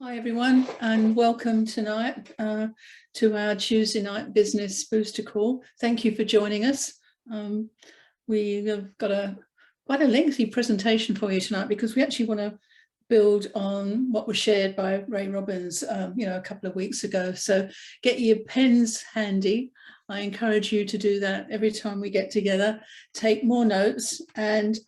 Hi everyone, and welcome tonight to our Tuesday night business booster call. Thank you for joining us. We have got quite a lengthy presentation for you tonight because we actually want to build on what was shared by Ray Robbins a couple of weeks ago. So get your pens handy. I encourage you to do that every time we get together. Take more notes, and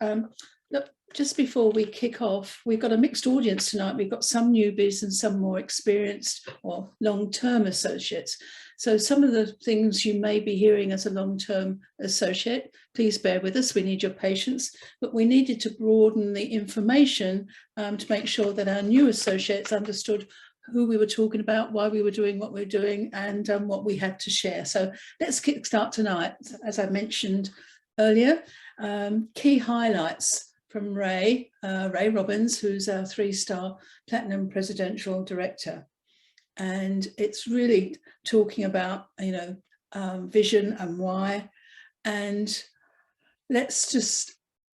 look, just before we kick off, we've got a mixed audience tonight. We've got some newbies and some more experienced or long-term associates. So some of the things you may be hearing as a long-term associate, please bear with us. We need your patience, but we needed to broaden the information to make sure that our new associates understood who we were talking about, why we were doing what we're doing, and what we had to share. So let's kickstart tonight. As I mentioned earlier, key highlights from Ray Robbins, who's our 3-star Platinum Presidential Director. And it's really talking about, vision and why. And let's just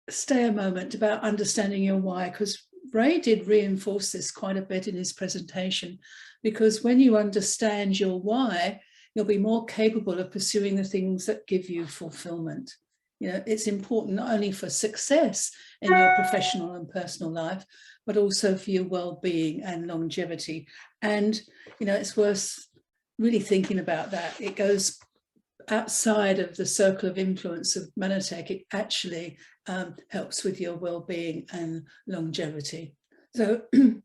stay a moment about understanding your why, because Ray did reinforce this quite a bit in his presentation, because when you understand your why, you'll be more capable of pursuing the things that give you fulfillment. It's important not only for success in your professional and personal life, but also for your well-being and longevity. And, it's worth really thinking about that. It goes outside of the circle of influence of Manotek. It actually helps with your well-being and longevity. So I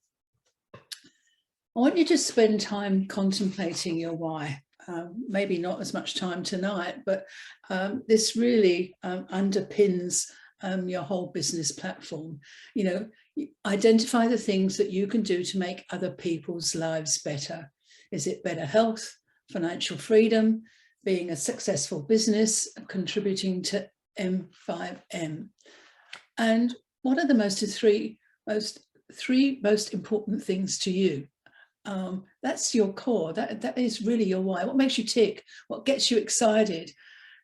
want you to spend time contemplating your why. Maybe not as much time tonight, but this really underpins your whole business platform. Identify the things that you can do to make other people's lives better. Is it better health, financial freedom, being a successful business, contributing to M5M? And what are the three most important things to you? That's your core. That is really your why. What makes you tick? What gets you excited?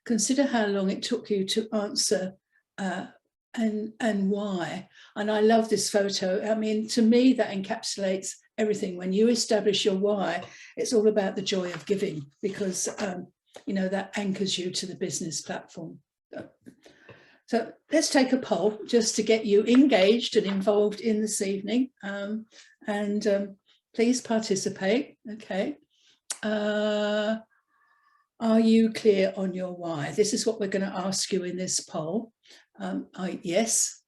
Consider how long it took you to answer and why. And I love this photo. I mean, to me, that encapsulates everything. When you establish your why, it's all about the joy of giving, because that anchors you to the business platform. So let's take a poll just to get you engaged and involved in this evening. Please participate. Okay. Are you clear on your why? This is what we're going to ask you in this poll. Yes,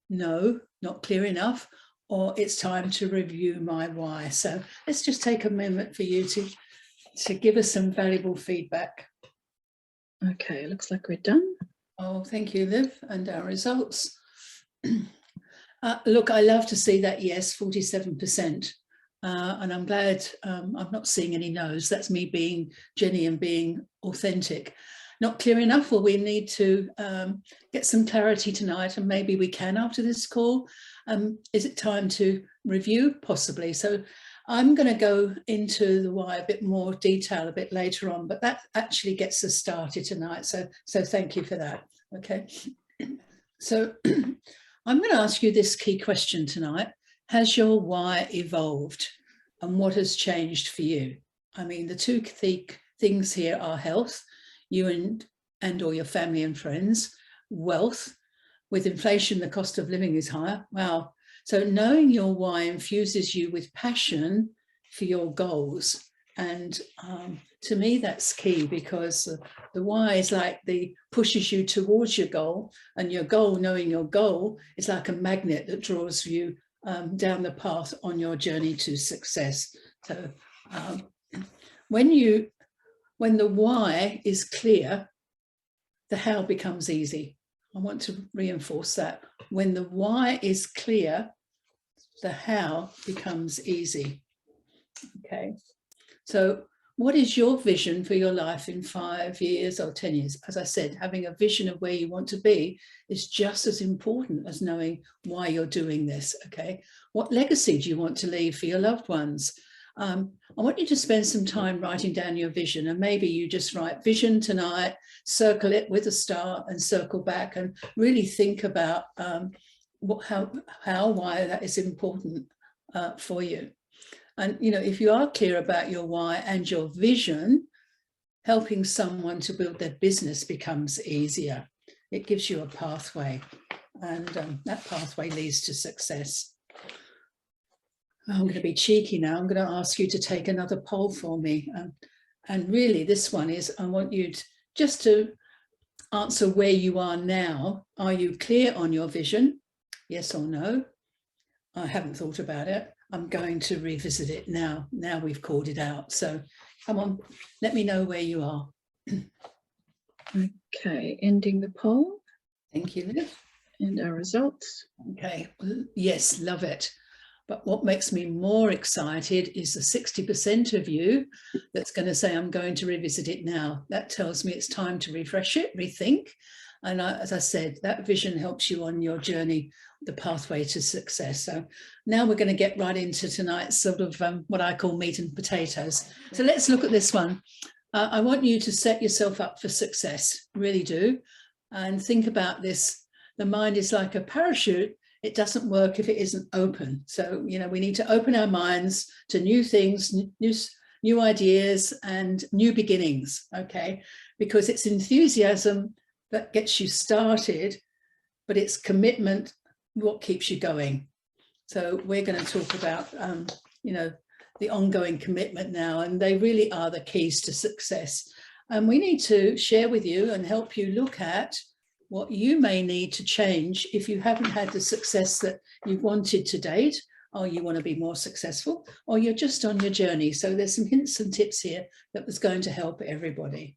no, not clear enough, or it's time to review my why. So let's just take a moment for you to give us some valuable feedback. Okay, looks like we're done. Oh, thank you, Liv, and our results. Look, I love to see that yes, 47%. And I'm glad I'm not seeing any no's. That's me being Jenny and being authentic. Not clear enough? Well, we need to get some clarity tonight, and maybe we can after this call. Is it time to review? Possibly. So I'm going to go into the why a bit more detail a bit later on, but that actually gets us started tonight. So thank you for that. Okay. So I'm going to ask you this key question tonight. Has your why evolved, and what has changed for you? I mean, the two things here are health, you and or your family and friends, wealth. With inflation, the cost of living is higher. Wow. So knowing your why infuses you with passion for your goals. And to me, that's key, because the why is like pushes you towards your goal, and your goal, knowing your goal, is like a magnet that draws you down the path on your journey to success. So when the why is clear, the how becomes easy. I want to reinforce that. When the why is clear, the how becomes easy. Okay. So what is your vision for your life in 5 years or 10 years? As I said, having a vision of where you want to be is just as important as knowing why you're doing this, okay? What legacy do you want to leave for your loved ones? I want you to spend some time writing down your vision, and maybe you just write vision tonight, circle it with a star and circle back, and really think about why that is important for you. And, you know, if you are clear about your why and your vision, helping someone to build their business becomes easier. It gives you a pathway, and that pathway leads to success. I'm going to be cheeky now. I'm going to ask you to take another poll for me. And really, this one is, I want you to just to answer where you are now. Are you clear on your vision? Yes or no? I haven't thought about it. I'm going to revisit it now. Now we've called it out. So come on, let me know where you are. Okay, ending the poll. Thank you, Liv. And our results. Okay, yes, love it. But what makes me more excited is the 60% of you that's going to say, I'm going to revisit it now. That tells me it's time to refresh it, rethink. And as I said, that vision helps you on your journey, the pathway to success. So now we're going to get right into tonight's sort of what I call meat and potatoes. So let's look at this one. I want you to set yourself up for success, really do. And think about this. The mind is like a parachute. It doesn't work if it isn't open. So, you know, we need to open our minds to new things, new ideas and new beginnings, okay? Because it's enthusiasm that gets you started, but it's commitment what keeps you going. So we're going to talk about, you know, the ongoing commitment now, and they really are the keys to success. And we need to share with you and help you look at what you may need to change if you haven't had the success that you've wanted to date, or you want to be more successful, or you're just on your journey. So there's some hints and tips here that was going to help everybody.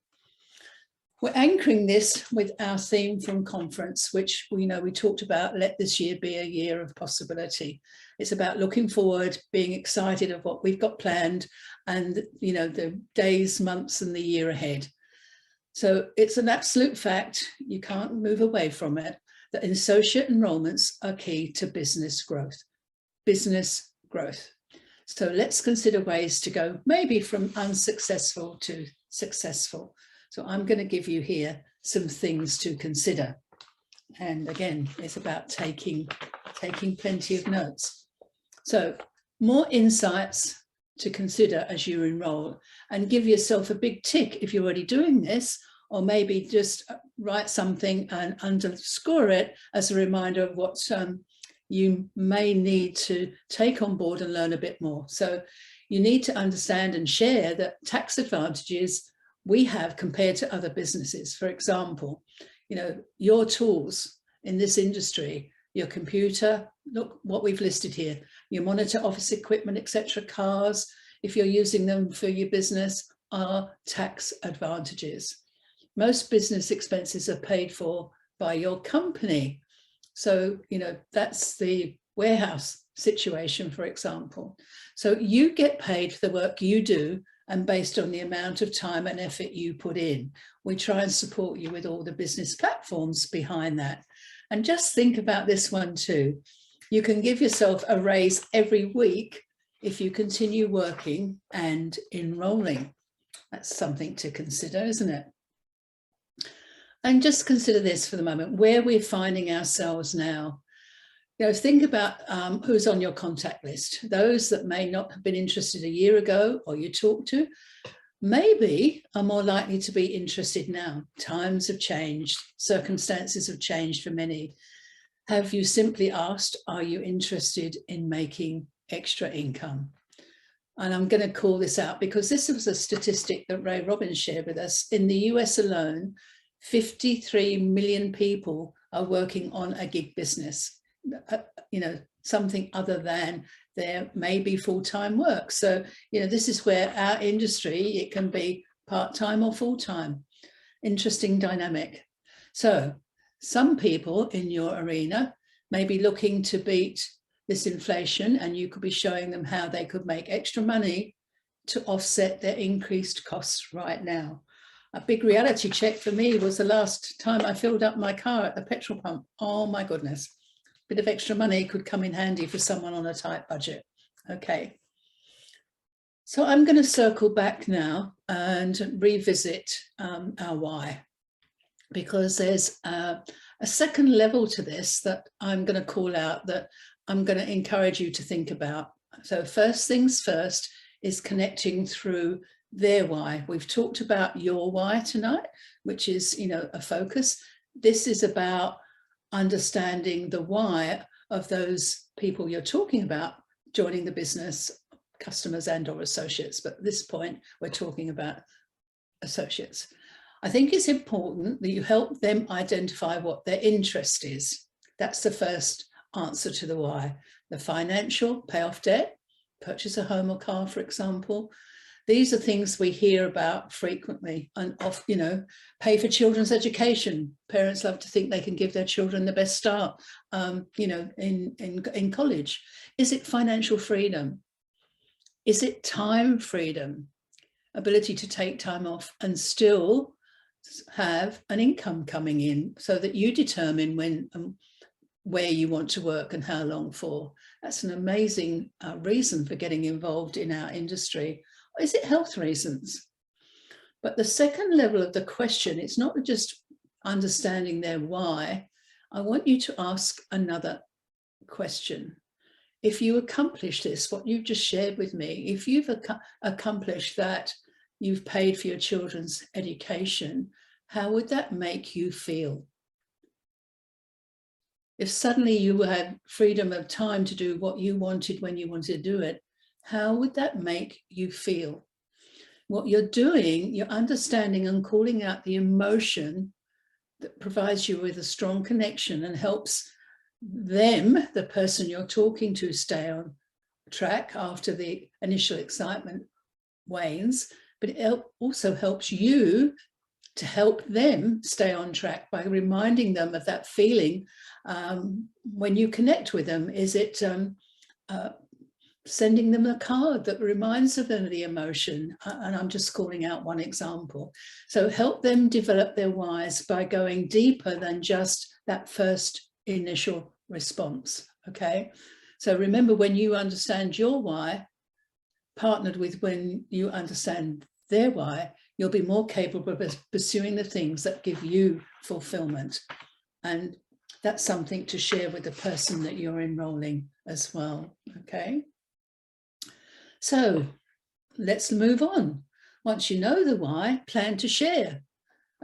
We're anchoring this with our theme from conference, which we know we talked about, let this year be a year of possibility. It's about looking forward, being excited of what we've got planned and, you know, the days, months and the year ahead. So it's an absolute fact, you can't move away from it, that associate enrollments are key to business growth. Business growth. So let's consider ways to go maybe from unsuccessful to successful. So I'm going to give you here some things to consider. And again, it's about taking plenty of notes. So more insights to consider as you enroll, and give yourself a big tick if you're already doing this, or maybe just write something and underscore it as a reminder of what you may need to take on board and learn a bit more. So you need to understand and share the tax advantages we have compared to other businesses. For example, you know, your tools in this industry, your computer, look what we've listed here, your monitor, office equipment, etc., cars, if you're using them for your business, are tax advantages. Most business expenses are paid for by your company. So, you know, that's the warehouse situation, for example. So you get paid for the work you do and based on the amount of time and effort you put in. We try and support you with all the business platforms behind that. And just think about this one too. You can give yourself a raise every week if you continue working and enrolling. That's something to consider, isn't it? And just consider this for the moment, where we're finding ourselves now. You know, think about who's on your contact list. Those that may not have been interested a year ago or you talked to, maybe are more likely to be interested now. Times have changed, circumstances have changed for many. Have you simply asked, are you interested in making extra income? And I'm going to call this out because this was a statistic that Ray Robbins shared with us. In the US alone, 53 million people are working on a gig business, you know, something other than their maybe full-time work. So, you know, this is where our industry, it can be part-time or full-time. Interesting dynamic. So some people in your arena may be looking to beat this inflation, and you could be showing them how they could make extra money to offset their increased costs right now. A big reality check for me was the last time I filled up my car at the petrol pump. Oh my goodness, a bit of extra money could come in handy for someone on a tight budget. Okay, so I'm going to circle back now and revisit our why, because there's a second level to this that I'm going to call out, that I'm going to encourage you to think about. So first things first is connecting through their why. We've talked about your why tonight, which is, a focus. This is about understanding the why of those people you're talking about joining the business, customers and or associates. But at this point, we're talking about associates. I think it's important that you help them identify what their interest is. That's the first answer to the why. The financial, pay off debt, purchase a home or car, for example. These are things we hear about frequently, and pay for children's education. Parents love to think they can give their children the best start, in college. Is it financial freedom? Is it time freedom? Ability to take time off and still have an income coming in so that you determine when where you want to work and how long for. That's an amazing reason for getting involved in our industry. Is it health reasons? But the second level of the question, it's not just understanding their why. I want you to ask another question. If you accomplish this, what you've just shared with me, if you've accomplished that, you've paid for your children's education, how would that make you feel? If suddenly you had freedom of time to do what you wanted when you wanted to do it, how would that make you feel? What you're doing, you're understanding and calling out the emotion that provides you with a strong connection and helps them, the person you're talking to, stay on track after the initial excitement wanes, but it also helps you to help them stay on track by reminding them of that feeling when you connect with them. Is it sending them a card that reminds them of the emotion? And I'm just calling out one example. So help them develop their whys by going deeper than just that first initial response, okay? So remember, when you understand your why, partnered with when you understand their why, you'll be more capable of pursuing the things that give you fulfillment. And that's something to share with the person that you're enrolling as well, okay? So let's move on. Once you know the why, plan to share,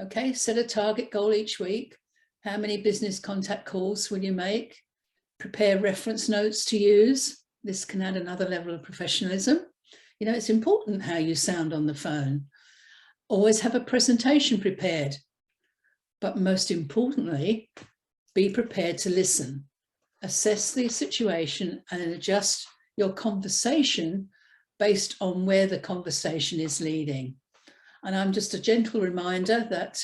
okay? Set a target goal each week. How many business contact calls will you make? Prepare reference notes to use. This can add another level of professionalism. It's important how you sound on the phone. Always have a presentation prepared, but most importantly, be prepared to listen. Assess the situation and adjust your conversation based on where the conversation is leading. And I'm just a gentle reminder that,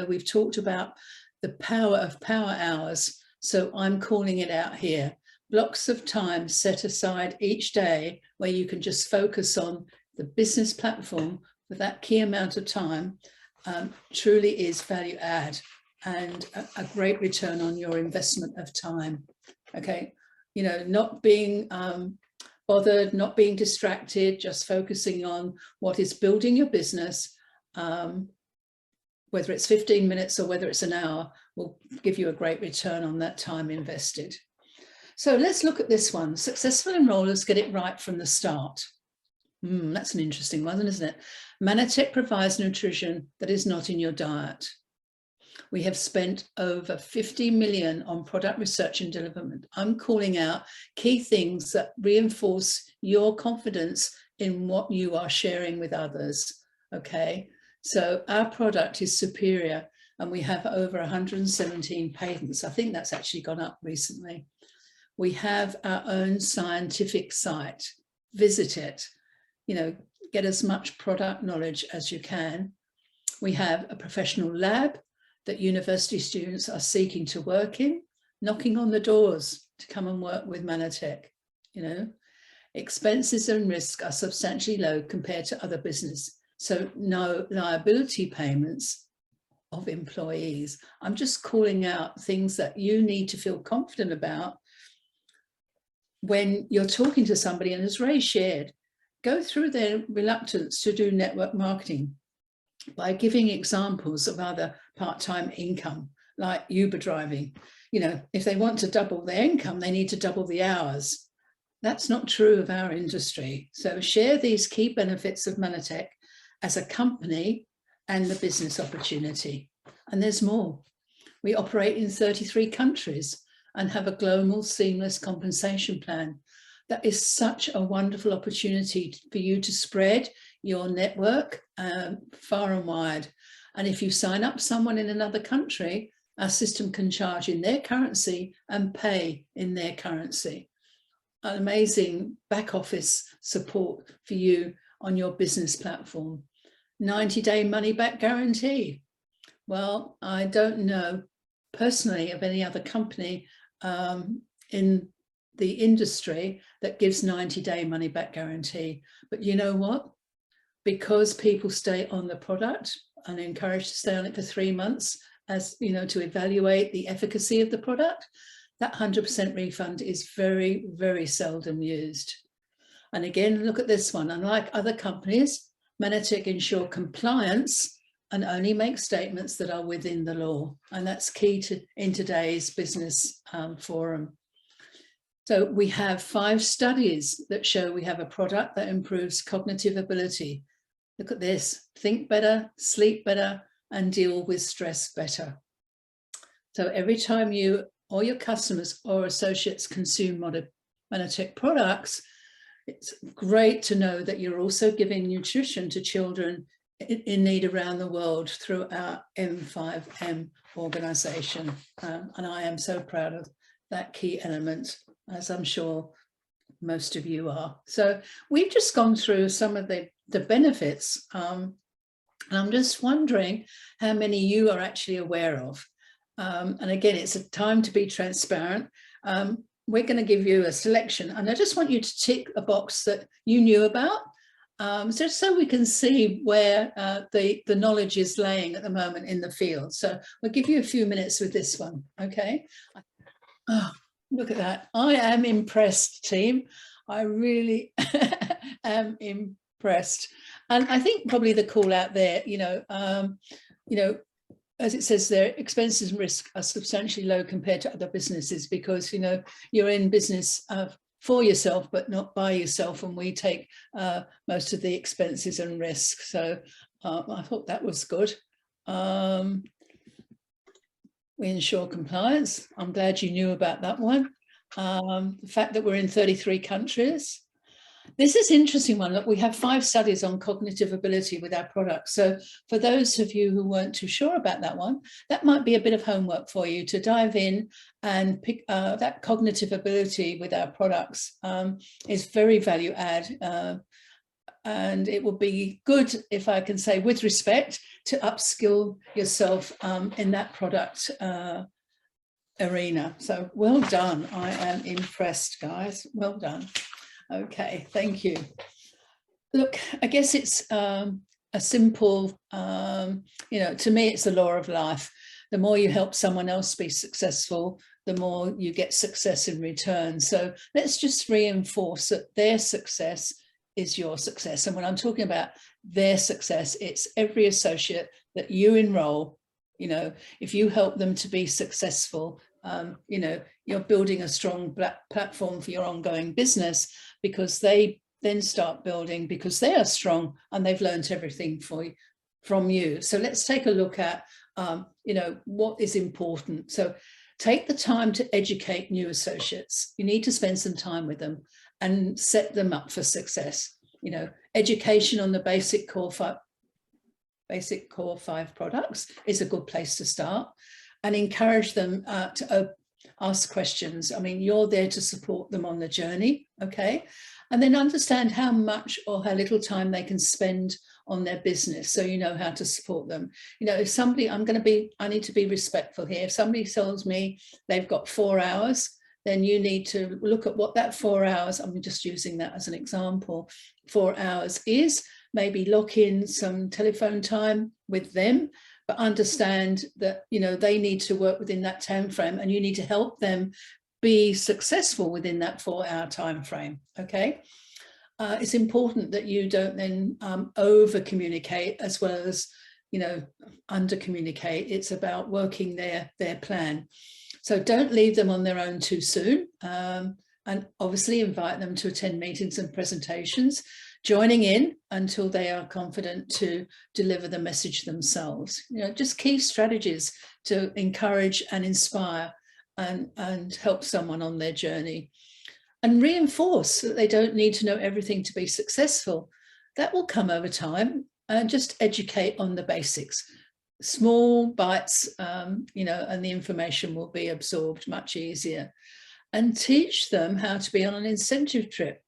we've talked about the power of power hours. So I'm calling it out here. Blocks of time set aside each day where you can just focus on the business platform for that key amount of time truly is value add and a great return on your investment of time. Okay, not being bothered, not being distracted, just focusing on what is building your business, whether it's 15 minutes or whether it's an hour, will give you a great return on that time invested. So let's look at this one. Successful enrollers get it right from the start. That's an interesting one, isn't it? Mannatech provides nutrition that is not in your diet. We have spent over 50 million on product research and development. I'm calling out key things that reinforce your confidence in what you are sharing with others, okay? So our product is superior and we have over 117 patents. I think that's actually gone up recently. We have our own scientific site. Visit it, get as much product knowledge as you can. We have a professional lab that university students are seeking to work in, knocking on the doors to come and work with Mannatech. Expenses and risk are substantially low compared to other business. So no liability payments of employees. I'm just calling out things that you need to feel confident about when you're talking to somebody. And as Ray shared, go through their reluctance to do network marketing by giving examples of other part-time income, like Uber driving. If they want to double their income, they need to double the hours. That's not true of our industry. So share these key benefits of Manatech as a company and the business opportunity. And there's more. We operate in 33 countries and have a global seamless compensation plan. That is such a wonderful opportunity for you to spread your network far and wide. And if you sign up someone in another country, our system can charge in their currency and pay in their currency. An amazing back office support for you on your business platform. 90-day money back guarantee. Well, I don't know personally of any other company in the industry that gives 90-day money back guarantee. But you know what? Because people stay on the product and encouraged to stay on it for 3 months, as you know, to evaluate the efficacy of the product, that 100% refund is very, very seldom used. And again, look at this one. Unlike other companies, Manatech ensure compliance and only make statements that are within the law. And that's key in today's business forum. So we have 5 studies that show we have a product that improves cognitive ability. Look at this: think better, sleep better, and deal with stress better. So every time you or your customers or associates consume Manatech products, it's great to know that you're also giving nutrition to children in need around the world through our M5M organisation. And I am so proud of that key element, as I'm sure most of you are. So we've just gone through some of the benefits, and I'm just wondering how many you are actually aware of. And again, it's a time to be transparent. We're going to give you a selection, and I just want you to tick a box that you knew about, just so we can see where the knowledge is laying at the moment in the field. So we'll give you a few minutes with this one, okay? Oh, look at that. I am impressed, team. I really am impressed. And I think probably the call out there, you know, as it says there, expenses and risk are substantially low compared to other businesses, because, you know, you're in business for yourself, but not by yourself. And we take most of the expenses and risk. So I thought that was good. We ensure compliance. I'm glad you knew about that one. The fact that we're in 33 countries. This is an interesting one. Look, we have 5 studies on cognitive ability with our products. So for those of you who weren't too sure about that one, that might be a bit of homework for you to dive in and pick that cognitive ability with our products is very value add. And it would be good, if I can say with respect, to upskill yourself in that product arena. So well done. I am impressed, guys. Well done. Okay, thank you. Look, I guess it's a simple, you know, to me, it's the law of life. The more you help someone else be successful, the more you get success in return. So let's just reinforce that their success is your success. And when I'm talking about their success, it's every associate that you enroll. You know, if you help them to be successful, you know, you're building a strong platform for your ongoing business, because they then start building because they are strong and they've learned everything from you. So let's take a look at, you know, what is important. So take the time to educate new associates. You need to spend some time with them and set them up for success. You know, education on the basic core 5 products is a good place to start, and encourage them to ask questions. I mean, you're there to support them on the journey, okay? And then understand how much or how little time they can spend on their business, so you know how to support them. You know, if somebody, I need to be respectful here. If somebody tells me they've got 4 hours, then you need to look at what that 4 hours, I'm just using that as an example, 4 hours is. Maybe lock in some telephone time with them, but understand that, you know, they need to work within that time frame, and you need to help them be successful within that 4-hour time frame, okay? It's important that you don't then over communicate as well as, you know, under communicate. It's about working their plan. So don't leave them on their own too soon. and obviously invite them to attend meetings and presentations, joining in until they are confident to deliver the message themselves. Just key strategies to encourage and inspire and help someone on their journey. And reinforce that they don't need to know everything to be successful. That will come over time, and just educate on the basics. Small bites, and the information will be absorbed much easier. And teach them how to be on an incentive trip,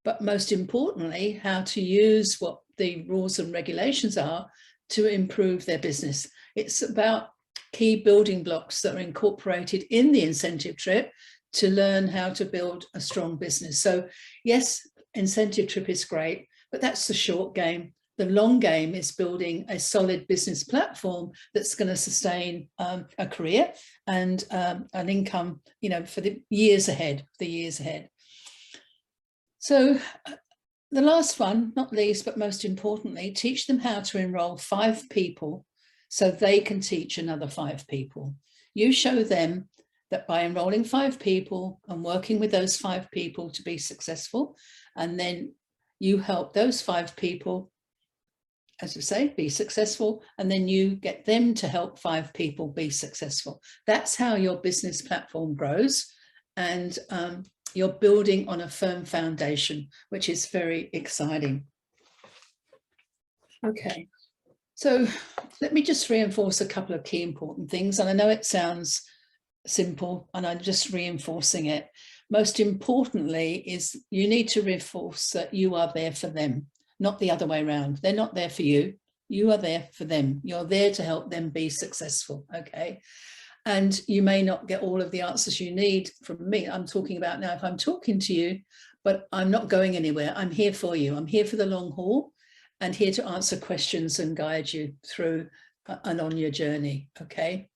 but most importantly, how to use what the rules and regulations are to improve their business. It's about key building blocks that are incorporated in the incentive trip to learn how to build a strong business. So yes, incentive trip is great, but that's the short game. The long game is building a solid business platform that's going to sustain a career and an income, for the years ahead. So the last one, not least, but most importantly, teach them how to enroll 5 people so they can teach another 5 people. You show them that by enrolling 5 people and working with those 5 people to be successful, and then you help those 5 people, as I say, be successful, and then you get them to help 5 people be successful. That's how your business platform grows, and you're building on a firm foundation, which is very exciting. Okay, so let me just reinforce a couple of key important things, and I know it sounds simple, and I'm just reinforcing it. Most importantly is you need to reinforce that you are there for them, not the other way around. They're not there for you. You are there for them. You're there to help them be successful, okay? And you may not get all of the answers you need from me. I'm talking about now if I'm talking to you, but I'm not going anywhere. I'm here for you. I'm here for the long haul and here to answer questions and guide you through and on your journey, okay?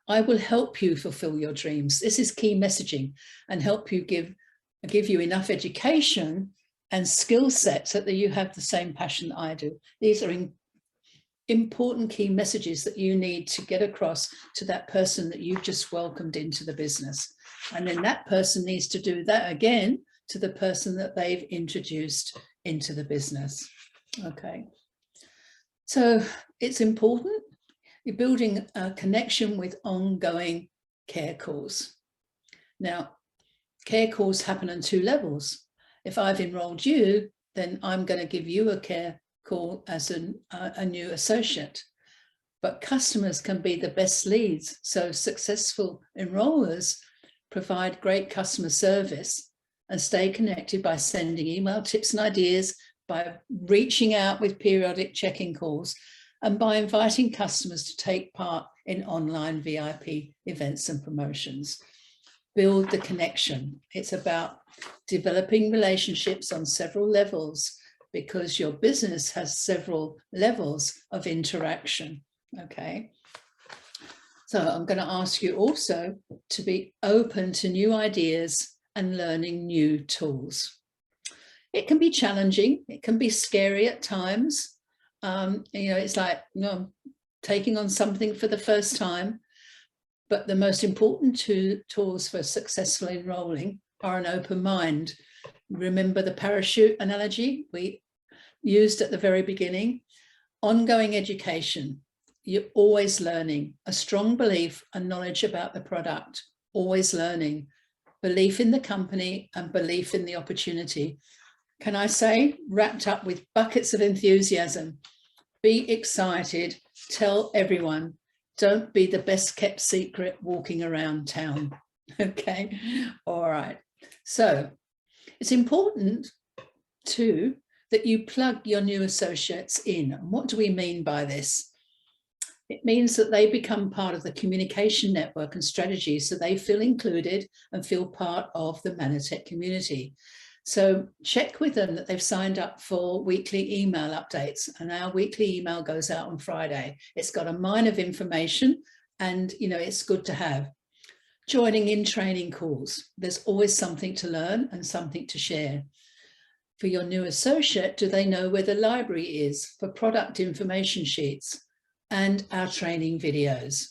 I will help you fulfill your dreams. This is key messaging, and help you give you enough education and skill sets that you have the same passion that I do. These are important key messages that you need to get across to that person that you've just welcomed into the business. And then that person needs to do that again to the person that they've introduced into the business. Okay. So it's important. You're building a connection with ongoing care calls. Now, care calls happen on 2 levels. If I've enrolled you, then I'm going to give you a care call as a new associate. But customers can be the best leads. So successful enrollers provide great customer service and stay connected by sending email tips and ideas, by reaching out with periodic check-in calls, and by inviting customers to take part in online VIP events and promotions. Build the connection. It's about developing relationships on several levels, because your business has several levels of interaction, okay? So I'm going to ask you also to be open to new ideas and learning new tools. It can be challenging, it can be scary at times. It's like taking on something for the first time, but the most important 2 tools for successful enrolling are an open mind. Remember the parachute analogy we used at the very beginning? Ongoing education. You're always learning. A strong belief and knowledge about the product, always learning. Belief in the company and belief in the opportunity. Can I say, wrapped up with buckets of enthusiasm. Be excited, tell everyone. Don't be the best kept secret walking around town, okay? All right, so it's important too that you plug your new associates in. And what do we mean by this? It means that they become part of the communication network and strategy, so they feel included and feel part of the Mannatech community. So check with them that they've signed up for weekly email updates, and our weekly email goes out on Friday. It's got a mine of information, and it's good to have. Joining in training calls. There's always something to learn and something to share. For your new associate, do they know where the library is for product information sheets and our training videos?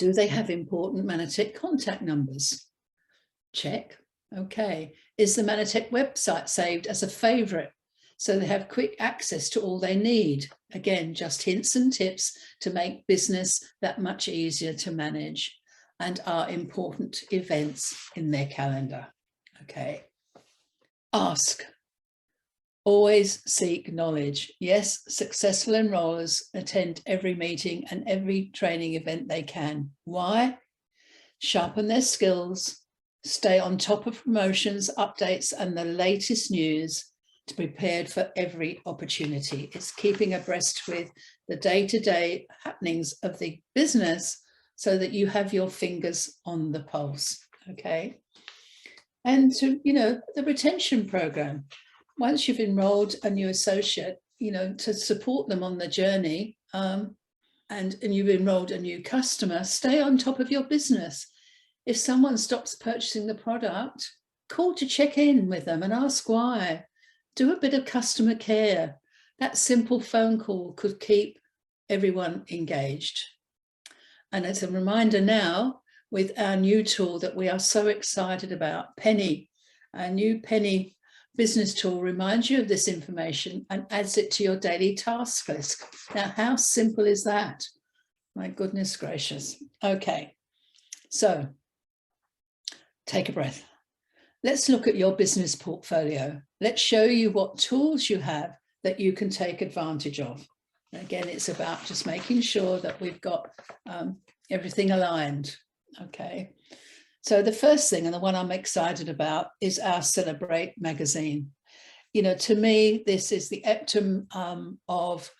Do they have important Mannatech contact numbers? Check. Okay. Is the Mannatech website saved as a favorite, so they have quick access to all they need? Again, just hints and tips to make business that much easier to manage, and are important events in their calendar. Okay. Ask. Always seek knowledge. Yes, successful enrollers attend every meeting and every training event they can. Why? Sharpen their skills, stay on top of promotions, updates, and the latest news to be prepared for every opportunity. It's keeping abreast with the day-to-day happenings of the business so that you have your fingers on the pulse, okay? And to, the retention program. Once you've enrolled a new associate, to support them on the journey, and you've enrolled a new customer, stay on top of your business. If someone stops purchasing the product, call to check in with them and ask why. Do a bit of customer care. That simple phone call could keep everyone engaged. And as a reminder now, with our new tool that we are so excited about, Penny, our new Penny business tool reminds you of this information and adds it to your daily task list. Now, how simple is that? My goodness gracious. Okay, so take a breath. Let's look at your business portfolio. Let's show you what tools you have that you can take advantage of. Again, it's about just making sure that we've got everything aligned. Okay, so the first thing, and the one I'm excited about, is our Celebrate magazine. To me, this is the epitome of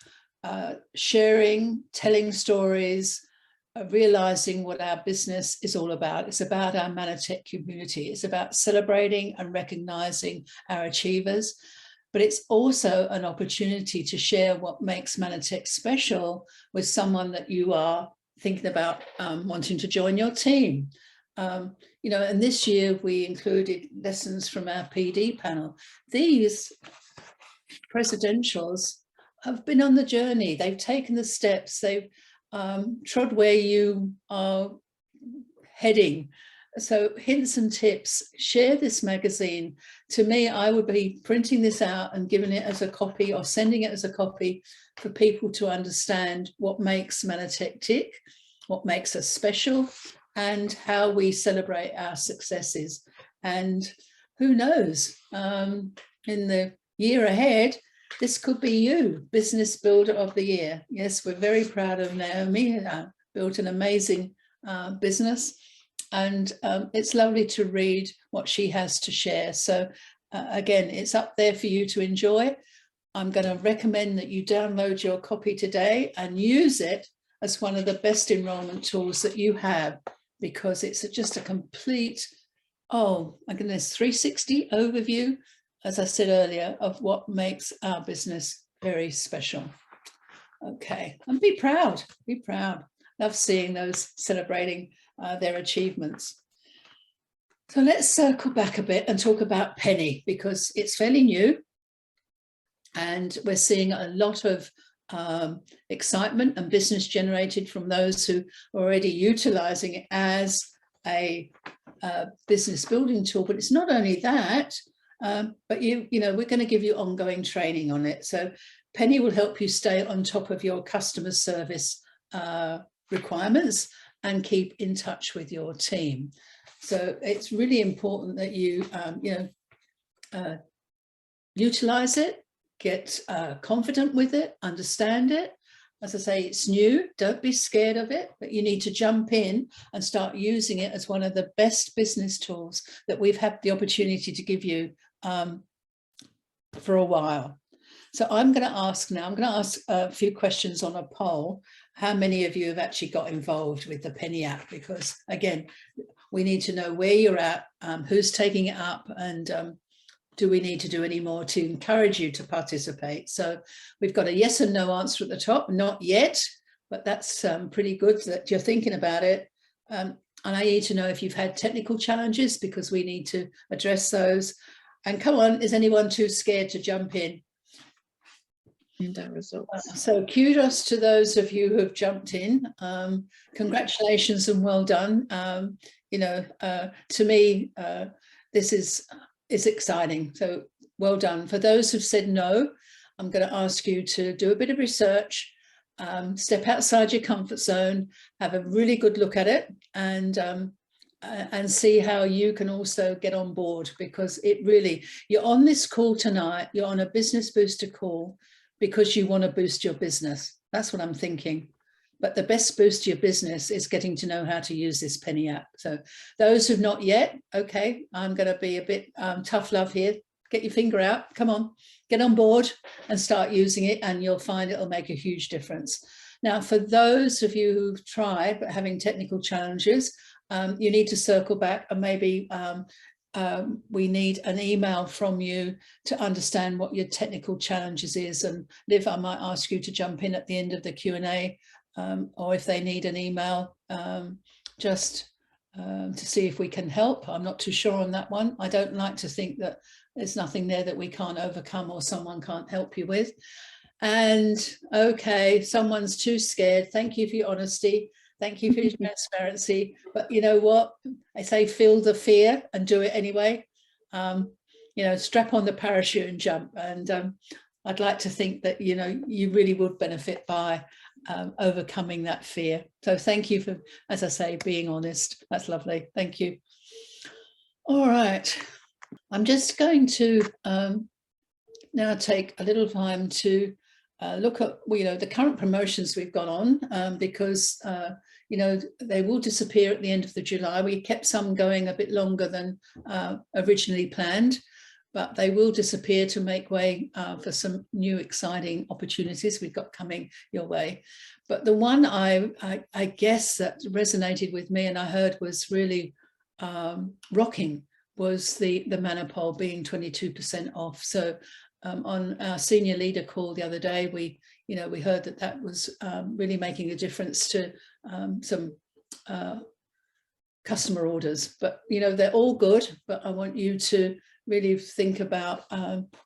sharing, telling stories, realizing what our business is all about. It's about our Mannatech community. It's about celebrating and recognizing our achievers, but it's also an opportunity to share what makes Mannatech special with someone that you are thinking about wanting to join your team. And this year we included lessons from our PD panel. These presidentials have been on the journey. They've taken the steps. They've trod where you are heading. So hints and tips, share this magazine. To me, I would be printing this out and giving it as a copy or sending it as a copy for people to understand what makes Mannatech tick, what makes us special, and how we celebrate our successes. And who knows, in the year ahead, this could be you, Business Builder of the Year. Yes, we're very proud of Naomi, built an amazing business, and it's lovely to read what she has to share. So again, it's up there for you to enjoy. I'm going to recommend that you download your copy today and use it as one of the best enrollment tools that you have, because it's just a complete, oh my goodness, 360 overview, as I said earlier, of what makes our business very special. Okay, and be proud, be proud. Love seeing those celebrating their achievements. So let's circle back a bit and talk about Penny, because it's fairly new and we're seeing a lot of excitement and business generated from those who are already utilizing it as a business building tool. But it's not only that, but we're going to give you ongoing training on it. So Penny will help you stay on top of your customer service requirements and keep in touch with your team. So it's really important that you utilize it, get confident with it, understand it. As I say, it's new, don't be scared of it, but you need to jump in and start using it as one of the best business tools that we've had the opportunity to give you for a while. So I'm going to ask a few questions on a poll. How many of you have actually got involved with the Penny app? Because again, we need to know where you're at, who's taking it up, and do we need to do any more to encourage you to participate? So we've got a yes and no answer at the top, not yet, but that's pretty good that you're thinking about it. And I need to know if you've had technical challenges, because we need to address those. And come on, is anyone too scared to jump in? And our results. So kudos to those of you who have jumped in. Congratulations and well done. you know, to me, this is exciting. So well done. For those who've said no, I'm going to ask you to do a bit of research, step outside your comfort zone, have a really good look at it, and see how you can also get on board, because it really, you're on this call tonight, you're on a business booster call because you want to boost your business. That's what I'm thinking. But the best boost to your business is getting to know how to use this Penny app. So those who've not yet, okay, I'm going to be a bit tough love here. Get your finger out, come on, get on board and start using it, and you'll find it'll make a huge difference. Now, for those of you who've tried but having technical challenges, you need to circle back, and maybe we need an email from you to understand what your technical challenges is. And Liv, I might ask you to jump in at the end of the Q&A, or if they need an email, just to see if we can help. I'm not too sure on that one. I don't like to think that there's nothing there that we can't overcome or someone can't help you with. And okay, someone's too scared. Thank you for your honesty. Thank you for your transparency. But you know what? I say feel the fear and do it anyway. You know, strap on the parachute and jump. And I'd like to think that, you know, you really would benefit by overcoming that fear. So thank you for, as I say, being honest. That's lovely. Thank you. All right. I'm just going to now take a little time to look at, you know, the current promotions we've got on, because, you know, they will disappear at the end of the July. We kept some going a bit longer than originally planned, but they will disappear to make way for some new exciting opportunities we've got coming your way. But the one I guess that resonated with me and I heard was really rocking was the Manopole being 22% off. So on our senior leader call the other day, we heard that that was really making a difference to some customer orders. But, you know, they're all good, but I want you to really think about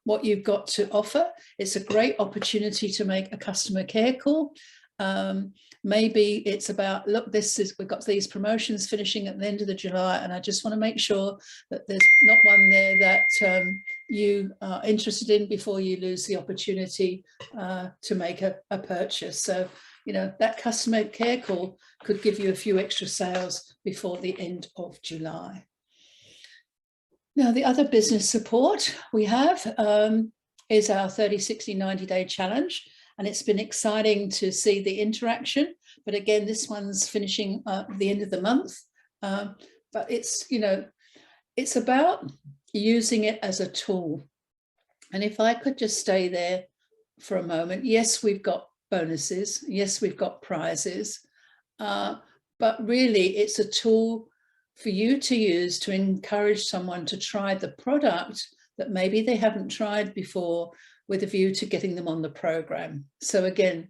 what you've got to offer. It's a great opportunity to make a customer care call. Maybe it's about, look, we've got these promotions finishing at the end of the July, and I just want to make sure that there's not one there that you are interested in before you lose the opportunity to make a purchase. So, you know, that customer care call could give you a few extra sales before the end of July. Now, the other business support we have is our 30, 60, 90-day challenge. And it's been exciting to see the interaction. But again, this one's finishing at the end of the month. But it's, you know, it's about using it as a tool. And if I could just stay there for a moment, yes, we've got bonuses. Yes, we've got prizes. But really, it's a tool for you to use to encourage someone to try the product that maybe they haven't tried before, with a view to getting them on the program. So again,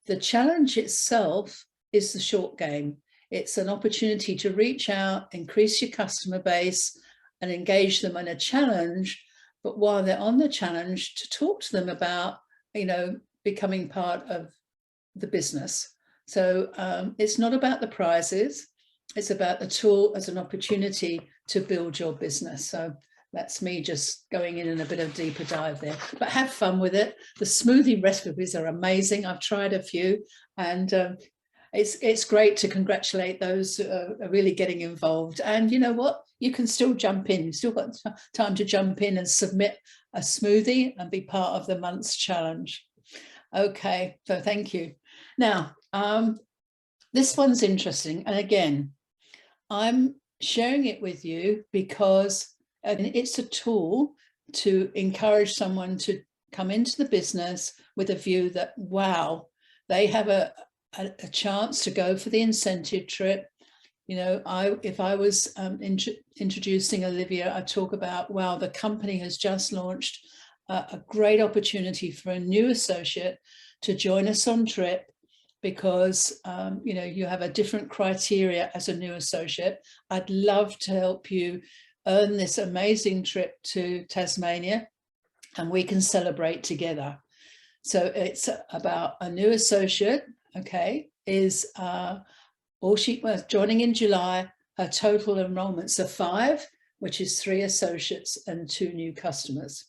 the challenge itself is the short game. It's an opportunity to reach out, increase your customer base, and engage them in a challenge. But while they're on the challenge, to talk to them about, you know, becoming part of the business. So it's not about the prizes. It's about the tool as an opportunity to build your business. So that's me just going in a bit of deeper dive there, but have fun with it. The smoothie recipes are amazing. I've tried a few, and it's great to congratulate those who are really getting involved. And you know what? You can still jump in. You've still got time to jump in and submit a smoothie and be part of the month's challenge. Okay, so thank you. Now, this one's interesting. And again, I'm sharing it with you because it's a tool to encourage someone to come into the business with a view that, wow, they have a chance to go for the incentive trip. You know, if I was introducing Olivia, I'd talk about, wow, the company has just launched a great opportunity for a new associate to join us on trip, because, you know, you have a different criteria as a new associate. I'd love to help you earn this amazing trip to Tasmania, and we can celebrate together. So it's about a new associate, okay, is joining in July, her total enrollments are 5, which is 3 associates and 2 new customers.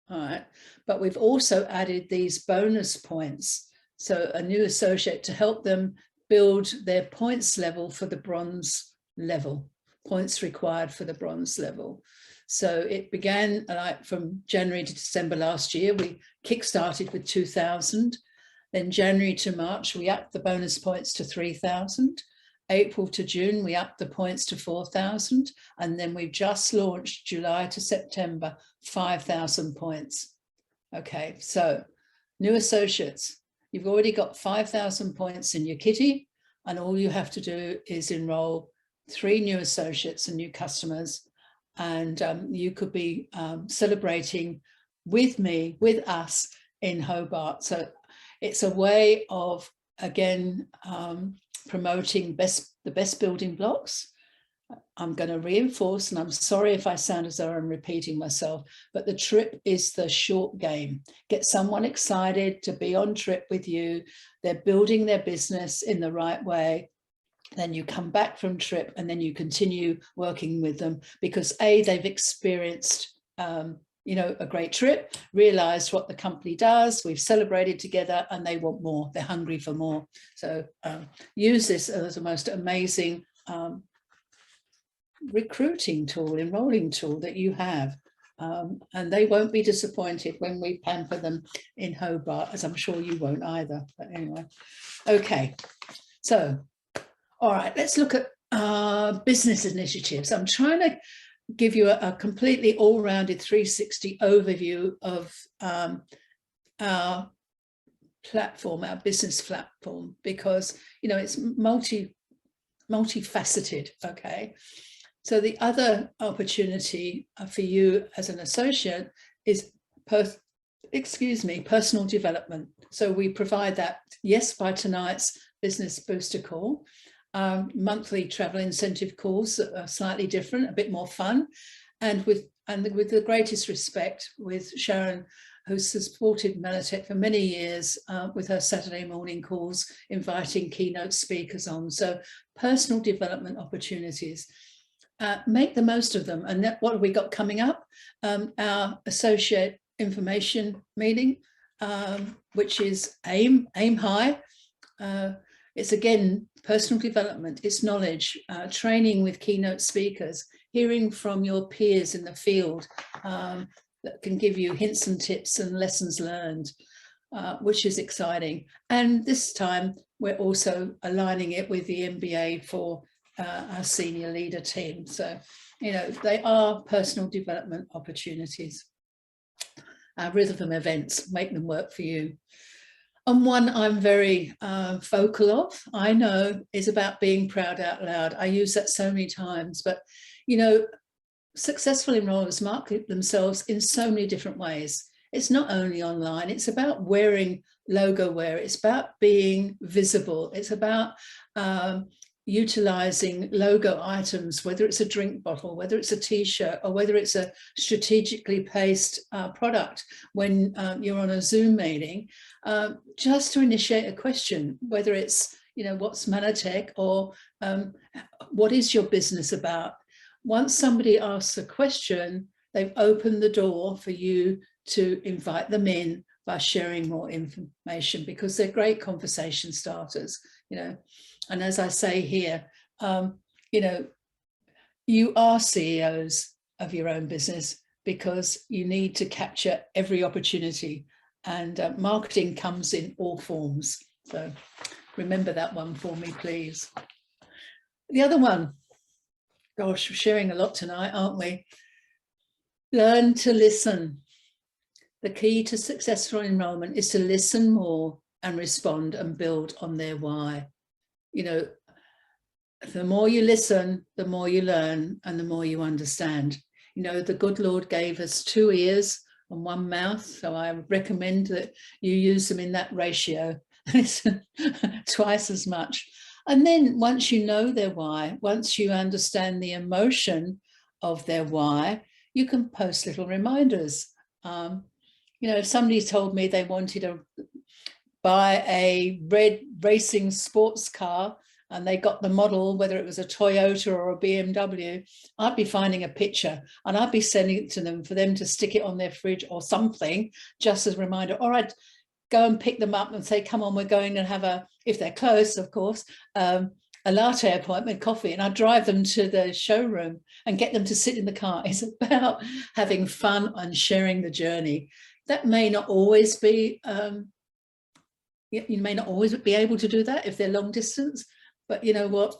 All right, but we've also added these bonus points. So a new associate to help them build their points level for the bronze level, points required for the bronze level. So it began like from January to December last year. We kickstarted with 2,000. Then January to March, we upped the bonus points to 3,000. April to June, we upped the points to 4,000. And then we've just launched July to September, 5,000 points. Okay, so new associates, you've already got 5,000 points in your kitty, and all you have to do is enroll 3 new associates and new customers. And you could be celebrating with me, with us in Hobart. So it's a way of, again, promoting the best building blocks. I'm going to reinforce, and I'm sorry if I sound as though I'm repeating myself, but the trip is the short game. Get someone excited to be on trip with you. They're building their business in the right way. Then you come back from trip and then you continue working with them because they've experienced a great trip, realized what the company does, we've celebrated together, and they want more. They're hungry for more. So use this as the most amazing recruiting tool, enrolling tool that you have. And they won't be disappointed when we pamper them in Hobart, as I'm sure you won't either. But anyway, okay. So, all right, let's look at business initiatives. I'm trying to give you a completely all-rounded 360 overview of our platform, our business platform, because it's multifaceted. Okay, so the other opportunity for you as an associate is personal development. So we provide that, yes, by tonight's business booster call. Monthly travel incentive calls that are slightly different, a bit more fun, and with the greatest respect with Sharon, who's supported Melitech for many years with her Saturday morning calls, inviting keynote speakers on. So personal development opportunities, make the most of them. And what have we got coming up? Our associate information meeting, which is AIM High. It's again, personal development, it's knowledge, training with keynote speakers, hearing from your peers in the field that can give you hints and tips and lessons learned, which is exciting. And this time, we're also aligning it with the MBA for our senior leader team. So, they are personal development opportunities. Our rhythm events, make them work for you. And one I'm very vocal of, I know, is about being proud out loud. I use that so many times, but, successful enrollers market themselves in so many different ways. It's not only online, it's about wearing logo wear, it's about being visible, it's about utilizing logo items, whether it's a drink bottle, whether it's a t-shirt, or whether it's a strategically placed product when you're on a Zoom meeting, just to initiate a question, whether it's, what's Melitech, or what is your business about? Once somebody asks a question, they've opened the door for you to invite them in by sharing more information, because they're great conversation starters, And as I say here, you are CEOs of your own business because you need to capture every opportunity, and marketing comes in all forms. So remember that one for me, please. The other one, gosh, we're sharing a lot tonight, aren't we? Learn to listen. The key to successful enrollment is to listen more and respond and build on their why. The more you listen, the more you learn, and the more you understand. The good Lord gave us 2 ears and 1 mouth, so I recommend that you use them in that ratio, twice as much. And then once you know their why, once you understand the emotion of their why, you can post little reminders. If somebody told me they wanted to buy a red racing sports car and they got the model, whether it was a Toyota or a BMW, I'd be finding a picture and I'd be sending it to them for them to stick it on their fridge or something, just as a reminder. Or I'd go and pick them up and say, come on, we're going to have a, if they're close, of course, a latte appointment, coffee, and I'd drive them to the showroom and get them to sit in the car. It's about having fun and sharing the journey. That may not always be, you may not always be able to do that if they're long distance, but you know what,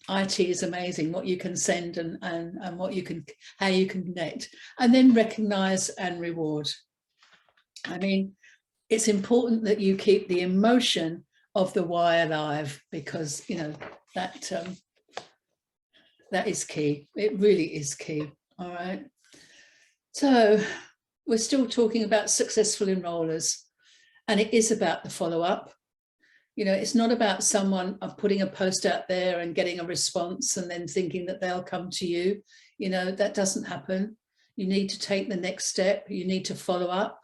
IT is amazing, what you can send and what you can, how you can connect, and then recognize and reward. I mean, it's important that you keep the emotion of the why alive, because you know that that is key. It really is key. All right. So we're still talking about successful enrollers, and it is about the follow-up. You know, it's not about someone putting a post out there and getting a response and then thinking that they'll come to you. You know, that doesn't happen. You need to take the next step. You need to follow up.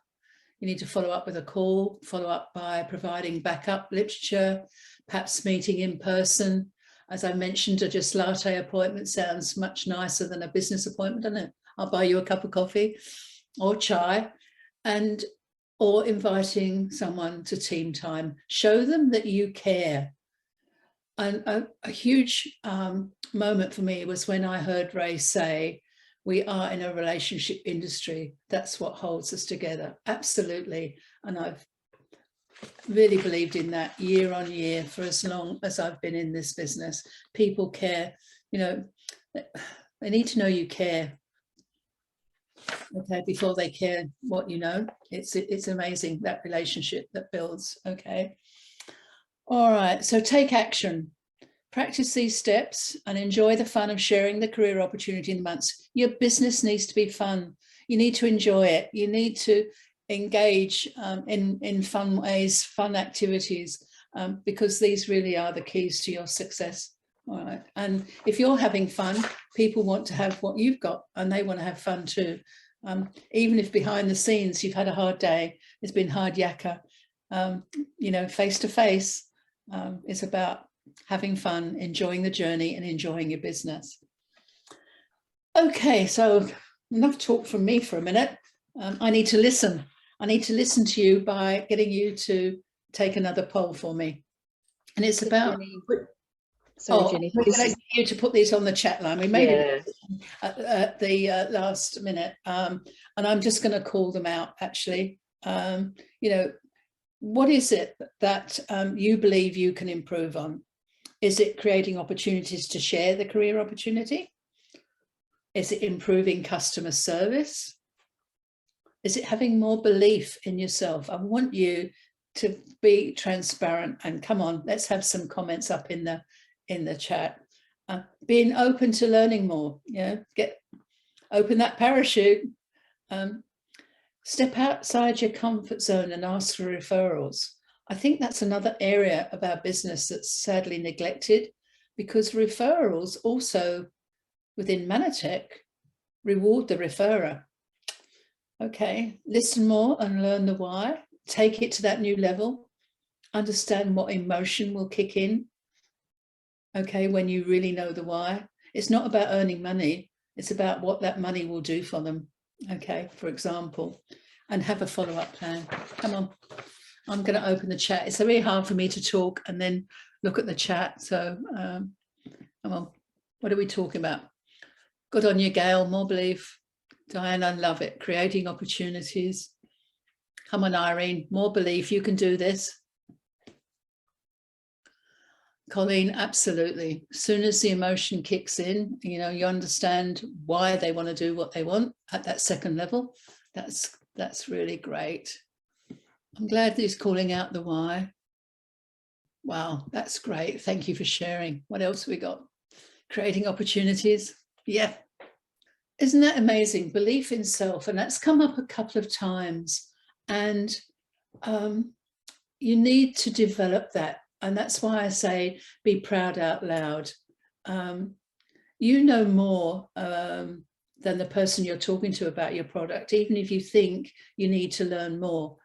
You need to follow up with a call, follow up by providing backup literature, perhaps meeting in person. As I mentioned, a just latte appointment sounds much nicer than a business appointment, doesn't it? I'll buy you a cup of coffee or chai, and or inviting someone to team time. Show them that you care. And a huge moment for me was when I heard Ray say, we are in a relationship industry. That's what holds us together. Absolutely. And I've really believed in that year on year for as long as I've been in this business. People care, you know, they need to know you care. Okay, before they care what you know. It's amazing, that relationship that builds. Okay. All right, so take action. Practice these steps and enjoy the fun of sharing the career opportunity in the months. Your business needs to be fun. You need to enjoy it. You need to engage in fun ways, fun activities, because these really are the keys to your success. All right. And if you're having fun, people want to have what you've got and they want to have fun too. Even if behind the scenes you've had a hard day, it's been hard yakka, you know, face to face, it's about having fun, enjoying the journey and enjoying your business. Okay, so enough talk from me for a minute. I need to listen. I need to listen to you by getting you to take another poll for me. And it's about... Sorry, Jenny. We're going to get you to put these on the chat line. We made it at the last minute, and I'm just going to call them out, actually. You know, what is it that you believe you can improve on? Is it creating opportunities to share the career opportunity? Is it improving customer service? Is it having more belief in yourself? I want you to be transparent, and come on, let's have some comments up in the chat. Being open to learning more, you know, open that parachute, step outside your comfort zone and ask for referrals. I think that's another area of our business that's sadly neglected, because referrals also within Mannatech reward the referrer. Okay, listen more and learn the why, take it to that new level, understand what emotion will kick in. Okay, when you really know the why. It's not about earning money, it's about what that money will do for them. Okay, for example, and have a follow-up plan. Come on, I'm going to open the chat. It's very hard for me to talk and then look at the chat. So come on, what are we talking about? Good on you, Gail. More belief. Diane, I love it. Creating opportunities. Come on, Irene, more belief. You can do this. Colleen, absolutely. As soon as the emotion kicks in, you know, you understand why they want to do what they want at that second level. That's really great. I'm glad that he's calling out the why. Wow, that's great. Thank you for sharing. What else have we got? Creating opportunities. Yeah. Isn't that amazing? Belief in self. And that's come up a couple of times. And you need to develop that. And that's why I say, be proud out loud. You know more than the person you're talking to about your product, even if you think you need to learn more.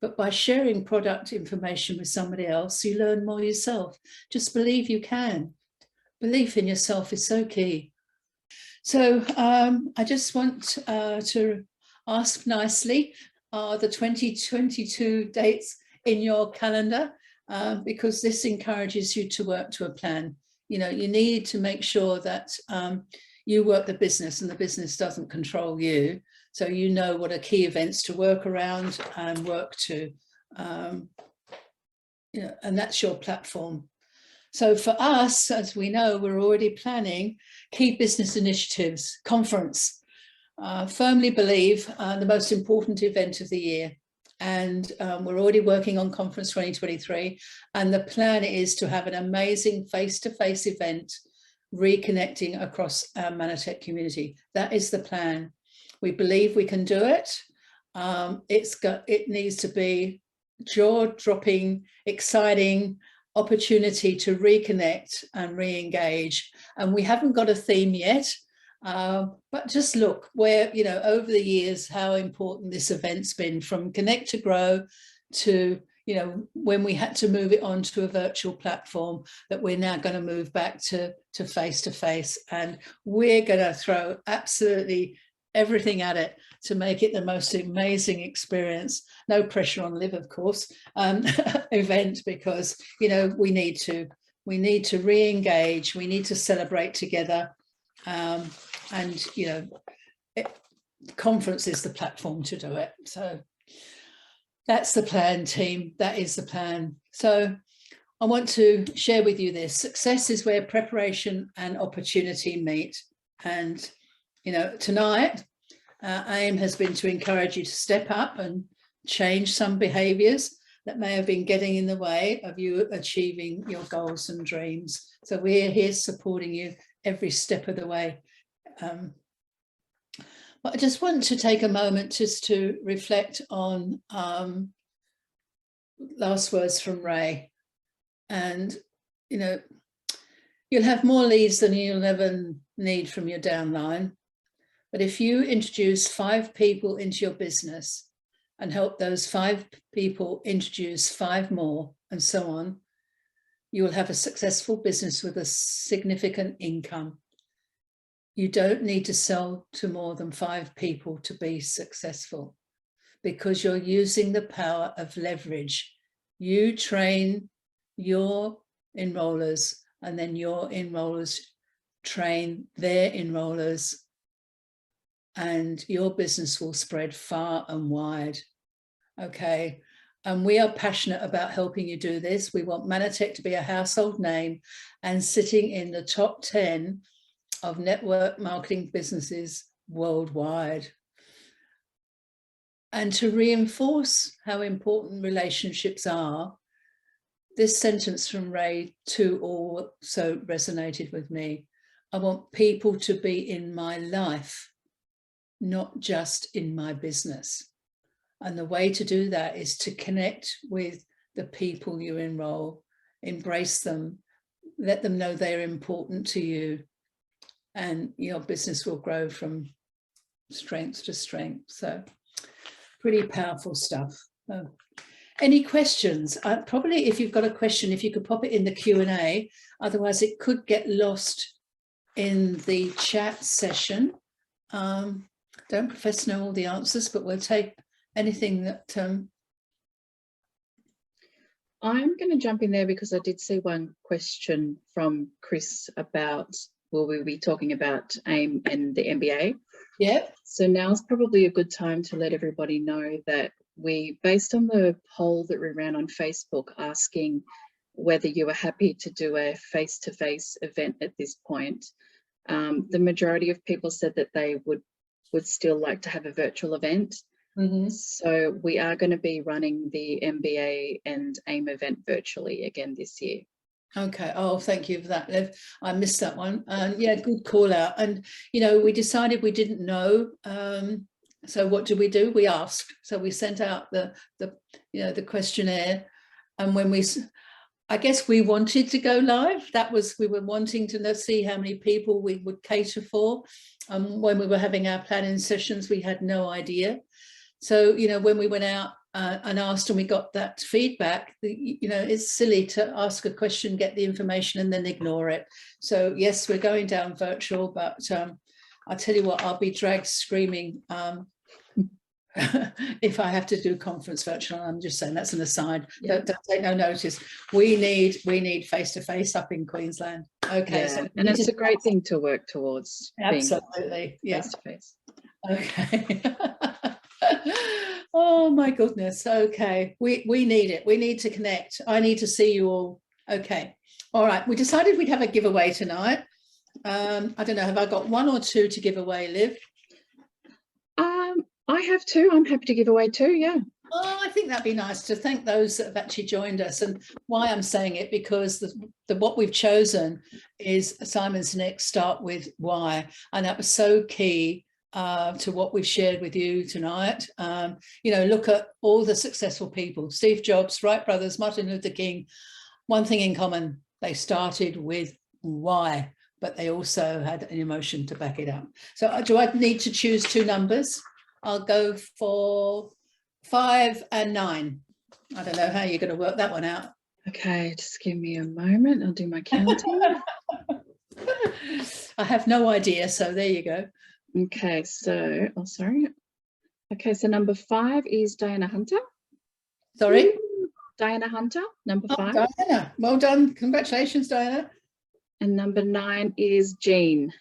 But by sharing product information with somebody else, you learn more yourself. Just believe you can. Belief in yourself is so key. So I just want to ask nicely, are the 2022 dates in your calendar? Because this encourages you to work to a plan. You know, you need to make sure that you work the business and the business doesn't control you. So you know what are key events to work around and work to, you know, and that's your platform. So for us, as we know, we're already planning key business initiatives, conference. Firmly believe the most important event of the year. And we're already working on Conference 2023. And the plan is to have an amazing face-to-face event, reconnecting across our Mannatech community. That is the plan. We believe we can do it. It needs to be jaw-dropping, exciting opportunity to reconnect and re-engage. And we haven't got a theme yet, but just look where, you know, over the years, how important this event's been, from Connect to Grow to, you know, when we had to move it onto a virtual platform, that we're now going to move back to face-to-face. And we're going to throw absolutely everything at it to make it the most amazing experience. No pressure on Liv, of course, event, because, you know, we need to re-engage, we need to celebrate together. And, you know, conference is the platform to do it. So that's the plan, team. That is the plan. So I want to share with you this. Success is where preparation and opportunity meet. And, you know, tonight, our aim has been to encourage you to step up and change some behaviours that may have been getting in the way of you achieving your goals and dreams. So we're here supporting you every step of the way. But I just want to take a moment just to reflect on last words from Ray. And, you know, you'll have more leads than you'll ever need from your downline. But if you introduce 5 people into your business and help those 5 people introduce 5 more, and so on, you will have a successful business with a significant income. You don't need to sell to more than 5 people to be successful, because you're using the power of leverage. You train your enrollers, and then your enrollers train their enrollers, and your business will spread far and wide. Okay. And we are passionate about helping you do this. We want Mannatech to be a household name and sitting in the top 10 of network marketing businesses worldwide. And to reinforce how important relationships are, this sentence from Ray too also resonated with me. I want people to be in my life, not just in my business. And the way to do that is to connect with the people you enroll, embrace them, let them know they're important to you, and your business will grow from strength to strength. So pretty powerful stuff. Any questions? Probably if you've got a question, if you could pop it in the Q&A, otherwise it could get lost in the chat session. Don't profess to know all the answers, but we'll take anything that... I'm going to jump in there because I did see one question from Chris about, will we be talking about AIM and the MBA? Yeah. So now's probably a good time to let everybody know that we, based on the poll that we ran on Facebook asking whether you were happy to do a face-to-face event at this point, the majority of people said that they would still like to have a virtual event. Mm-hmm. So we are going to be running the MBA and AIM event virtually again this year. Okay. Oh, thank you for that, Liv. I missed that one. Yeah, good call out. And, you know, we decided we didn't know. So what did we do? We asked. So we sent out the questionnaire. And when I guess we wanted to go live. We were wanting to see how many people we would cater for. When we were having our planning sessions, we had no idea. So, you know, when we went out and asked and we got that feedback, you know, it's silly to ask a question, get the information and then ignore it. So yes, we're going down virtual, but I'll tell you what, I'll be dragged screaming if I have to do conference virtual. I'm just saying that's an aside. Yeah. Don't take no notice. We need face-to-face up in Queensland. Okay. Yeah. So and it's a great thing to work towards. Absolutely. Yeah. Face-to-face. Okay. Oh my goodness. Okay. We need it. We need to connect. I need to see you all. Okay. All right. We decided we'd have a giveaway tonight. I don't know. Have I got one or two to give away, Liv? I have two. I'm happy to give away two. Yeah. Oh, I think that'd be nice to thank those that have actually joined us. And why I'm saying it, because what we've chosen is Simon Sinek, Start With Why. And that was so key to what we've shared with you tonight. You know, look at all the successful people, Steve Jobs, Wright brothers, Martin Luther King, one thing in common, they started with why, but they also had an emotion to back it up. So do I need to choose two numbers? I'll go for 5 and 9. I don't know how you're going to work that one out. Okay, just give me a moment. I'll do my counting. I have no idea, so there you go. Okay, so, oh, sorry. Okay, so number 5 is Diana Hunter. Sorry? Diana Hunter, number 5. Diana, well done. Congratulations, Diana. And number 9 is Jean.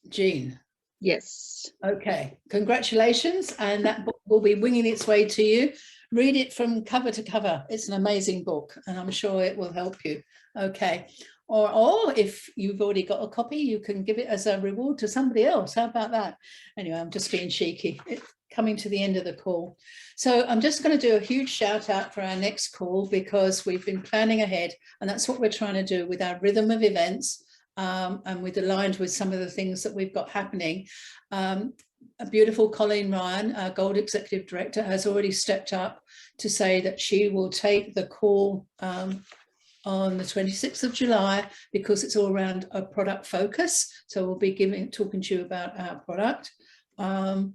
Jean. Yes. Okay, congratulations. And that book will be winging its way to you. Read it from cover to cover. It's an amazing book, and I'm sure it will help you. Okay. Or if you've already got a copy, you can give it as a reward to somebody else. How about that? Anyway, I'm just being cheeky. It's coming to the end of the call. So I'm just going to do a huge shout out for our next call, because we've been planning ahead, and that's what we're trying to do with our rhythm of events. And we're aligned with some of the things that we've got happening. A beautiful Colleen Ryan, our Gold Executive Director, has already stepped up to say that she will take the call on the 26th of July, because it's all around a product focus. So we'll be talking to you about our product. You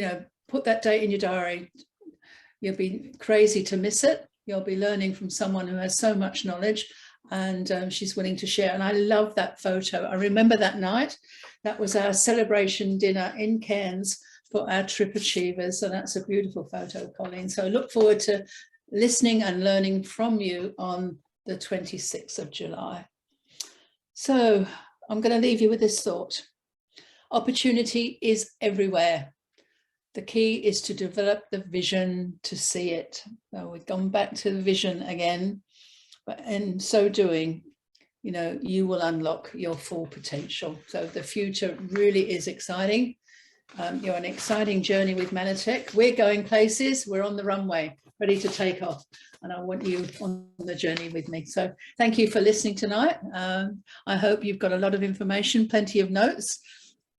know, put that date in your diary. You'll be crazy to miss it. You'll be learning from someone who has so much knowledge, and she's willing to share. And I love that photo. I remember that night. That was our celebration dinner in Cairns for our Trip Achievers. And that's a beautiful photo, Colleen. So look forward to listening and learning from you on the 26th of July. So I'm going to leave you with this thought. Opportunity is everywhere. The key is to develop the vision to see it. So we've gone back to the vision again, but in so doing, you know, you will unlock your full potential. So the future really is exciting. You're on an exciting journey with Mannatech. We're going places. We're on the runway, ready to take off. And I want you on the journey with me. So thank you for listening tonight. I hope you've got a lot of information, plenty of notes.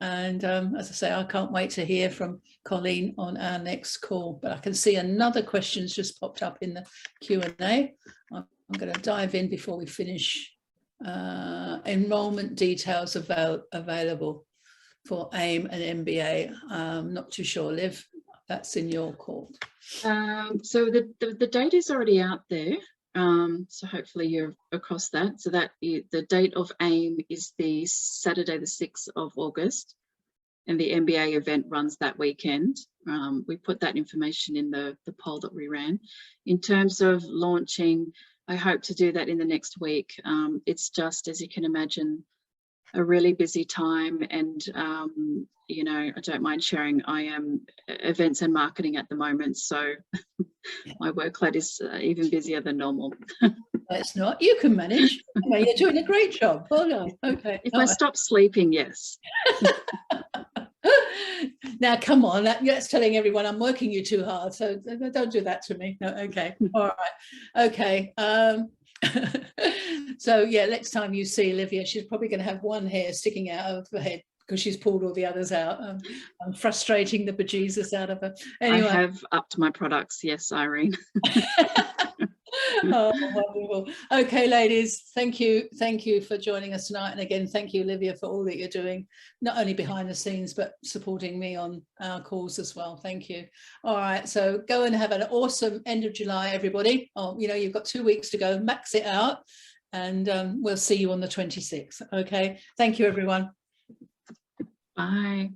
And as I say, I can't wait to hear from Colleen on our next call. But I can see another question's just popped up in the Q&A. I'm going to dive in before we finish. Enrollment details available for AIM and MBA. Not too sure, Liv, that's in your court. So the date is already out there. So hopefully you're across that. So that the date of AIM is the Saturday, the 6th of August, and the MBA event runs that weekend. We put that information in the poll that we ran. In terms of launching, I hope to do that in the next week. It's just, as you can imagine, a really busy time, and you know, I don't mind sharing, I am events and marketing at the moment, so my workload is even busier than normal. It's not, you can manage. Well, you're doing a great job. Hold on. Okay. If I stop sleeping, yes. Now, come on, that's telling everyone I'm working you too hard, so don't do that to me. No, okay. All right. Okay. So yeah, next time you see Olivia, she's probably going to have one hair sticking out of her head because she's pulled all the others out. I'm frustrating the bejesus out of her. Anyway. I have upped my products, yes, Irene. Oh, wonderful. Okay, ladies, thank you for joining us tonight, and again thank you, Olivia, for all that you're doing, not only behind the scenes but supporting me on our calls as well. Thank you. All right, so go and have an awesome end of July, everybody. Oh, you know, you've got 2 weeks to go, max it out, and we'll see you on the 26th. Okay, thank you, everyone. Bye.